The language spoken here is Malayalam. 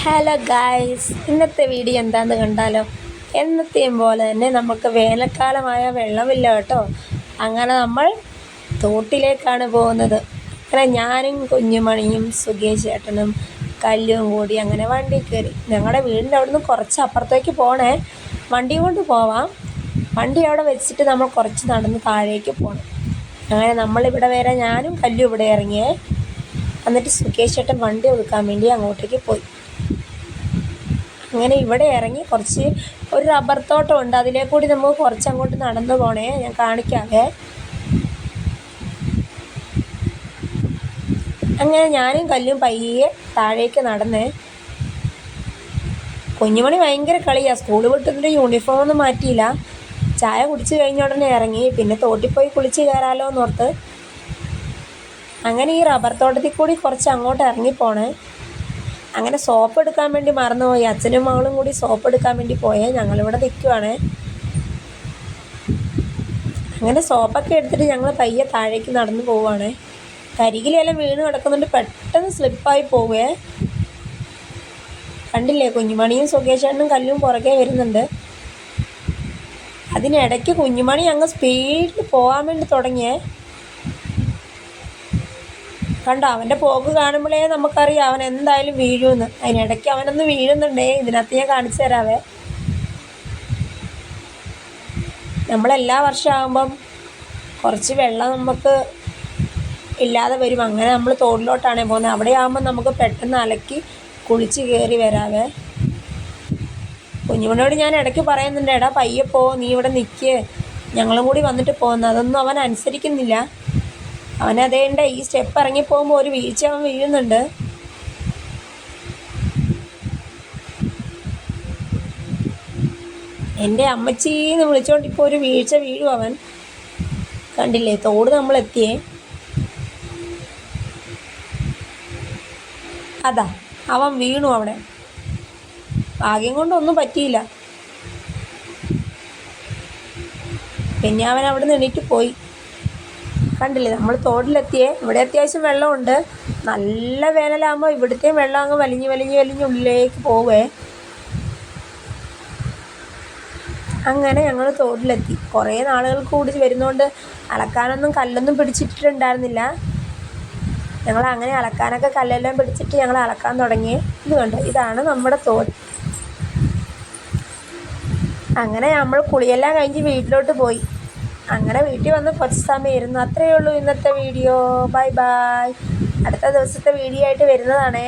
ഹലോ ഗായ്സ്, ഇന്നത്തെ വീഡിയോ എന്താണെന്ന് കണ്ടാലോ. എന്നത്തെയും പോലെ തന്നെ നമുക്ക് വേനൽക്കാലമായ വെള്ളമില്ല കേട്ടോ. അങ്ങനെ നമ്മൾ തോട്ടിലേക്കാണ് പോകുന്നത്. അങ്ങനെ ഞാനും കുഞ്ഞുമണിയും സുകേഷ് ചേട്ടനും കല്ലും കൂടി അങ്ങനെ വണ്ടി കയറി. ഞങ്ങളുടെ വീടിൻ്റെ അവിടുന്ന് കുറച്ച് അപ്പുറത്തേക്ക് പോകണേ. വണ്ടി കൊണ്ട് പോവാം. വണ്ടി അവിടെ വെച്ചിട്ട് നമ്മൾ കുറച്ച് നടന്ന് താഴേക്ക് പോകണം. അങ്ങനെ നമ്മളിവിടെ വരെ ഞാനും കല്ലും ഇവിടെ ഇറങ്ങിയേ. എന്നിട്ട് സുകേഷ് ചേട്ടൻ വണ്ടി ഒതുക്കാൻ വേണ്ടി അങ്ങോട്ടേക്ക് പോയി. അങ്ങനെ ഇവിടെ ഇറങ്ങി ഒരു റബ്ബർ തോട്ടം ഉണ്ട്, അതിലേ കൂടി നമുക്ക് കുറച്ച് അങ്ങോട്ട് നടന്നു പോണേ. ഞാൻ കാണിക്കാവേ. അങ്ങനെ ഞാനും കല്ലും പയ്യെ താഴേക്ക് നടന്നേ. കുഞ്ഞുമണി ഭയങ്കര കളിയാണ്. സ്കൂൾ വിട്ടിട്ട് യൂണിഫോം ഒന്നും മാറ്റിയില്ല. ചായ കുടിച്ച് കഴിഞ്ഞ ഉടനെ ഇറങ്ങി. പിന്നെ തോട്ടിൽ പോയി കുളിച്ച് കയറാലോ എന്നോർത്ത് അങ്ങനെ ഈ റബ്ബർ തോട്ടത്തിൽ കൂടി കുറച്ച് അങ്ങോട്ട് ഇറങ്ങിപ്പോണേ. അങ്ങനെ സോപ്പ് എടുക്കാൻ വേണ്ടി മറന്നുപോയി. അച്ഛനും മകളും കൂടി സോപ്പ് എടുക്കാൻ വേണ്ടി പോയേ. ഞങ്ങളിവിടെ നിൽക്കുവാണ്. അങ്ങനെ സോപ്പൊക്കെ എടുത്തിട്ട് ഞങ്ങൾ പയ്യെ താഴേക്ക് നടന്നു പോവുകയാണ്. കരികിലെല്ലാം വീണ് കിടക്കുന്നുണ്ട്. പെട്ടെന്ന് സ്ലിപ്പായി പോവേ. കണ്ടില്ലേ, കുഞ്ഞുമണിയും സുകേഷേട്ടനും കല്ലും പുറകെ വരുന്നുണ്ട്. അതിനിടയ്ക്ക് കുഞ്ഞുമണി അങ്ങ് സ്പീഡിൽ പോകാൻ വേണ്ടി തുടങ്ങിയേ. കണ്ടോ, അവൻ്റെ പോക്ക് കാണുമ്പോഴേ നമുക്കറിയാം അവൻ എന്തായാലും വീഴുമെന്ന്. അതിനിടയ്ക്ക് അവനൊന്ന് വീഴുന്നുണ്ടേ. ഇതിനകത്ത് ഞാൻ കാണിച്ചു തരാവേ. നമ്മളെല്ലാ വർഷമാകുമ്പം കുറച്ച് വെള്ളം നമുക്ക് ഇല്ലാതെ വരും. അങ്ങനെ നമ്മൾ തോടിലോട്ടാണ് പോകുന്നത്. അവിടെ ആകുമ്പം നമുക്ക് പെട്ടെന്ന് അലക്കി കുളിച്ച് കയറി വരാവേ. കുഞ്ഞുമണിയോട് ഞാൻ ഇടയ്ക്ക് പറയുന്നുണ്ട്, എടാ പയ്യെ പോ, നീ ഇവിടെ നിൽക്ക്, ഞങ്ങളും കൂടി വന്നിട്ട് പോകുന്നു. അതൊന്നും അവൻ അനുസരിക്കുന്നില്ല. അവനതേണ്ട ഈ സ്റ്റെപ്പ് ഇറങ്ങിപ്പോകുമ്പോൾ ഒരു വീഴ്ച അവൻ വീഴുന്നുണ്ട്. എൻ്റെ അമ്മച്ചീന്ന് വിളിച്ചോണ്ട് ഇപ്പോൾ ഒരു വീഴ്ച വീഴും അവൻ. കണ്ടില്ലേ, തോട് നമ്മളെത്തിയേ. അതാ അവൻ വീണു അവിടെ. ഭാഗ്യം കൊണ്ടൊന്നും പറ്റിയില്ല. പിന്നെ അവൻ അവിടെ നിന്ന് എണീറ്റ് പോയി. കണ്ടില്ലേ, നമ്മൾ തോട്ടിലെത്തിയേ. ഇവിടെ അത്യാവശ്യം വെള്ളമുണ്ട്. നല്ല വേനലാകുമ്പോൾ ഇവിടുത്തെയും വെള്ളം അങ്ങ് വലിഞ്ഞ് ഉള്ളിലേക്ക് പോവേ. അങ്ങനെ ഞങ്ങൾ തോട്ടിലെത്തി. കുറേ നാളുകൾക്ക് കൂടി വരുന്നതുകൊണ്ട് അലക്കാനൊന്നും കല്ലൊന്നും പിടിച്ചിട്ടുണ്ടായിരുന്നില്ല. ഞങ്ങൾ അങ്ങനെ അലക്കാനൊക്കെ കല്ലെല്ലാം പിടിച്ചിട്ട് ഞങ്ങൾ അലക്കാൻ തുടങ്ങി. ഇത് കണ്ടോ, ഇതാണ് നമ്മുടെ തോട്. അങ്ങനെ നമ്മൾ കുളിയെല്ലാം കഴിഞ്ഞ് വീട്ടിലോട്ട് പോയി. അങ്ങനെ വീട്ടിൽ വന്ന് കുറച്ച് സമയം ഇരുന്നു. അത്രയേ ഉള്ളൂ ഇന്നത്തെ വീഡിയോ. Bye bye. അടുത്ത ദിവസത്തെ വീഡിയോ ആയിട്ട് വരുന്നതാണേ.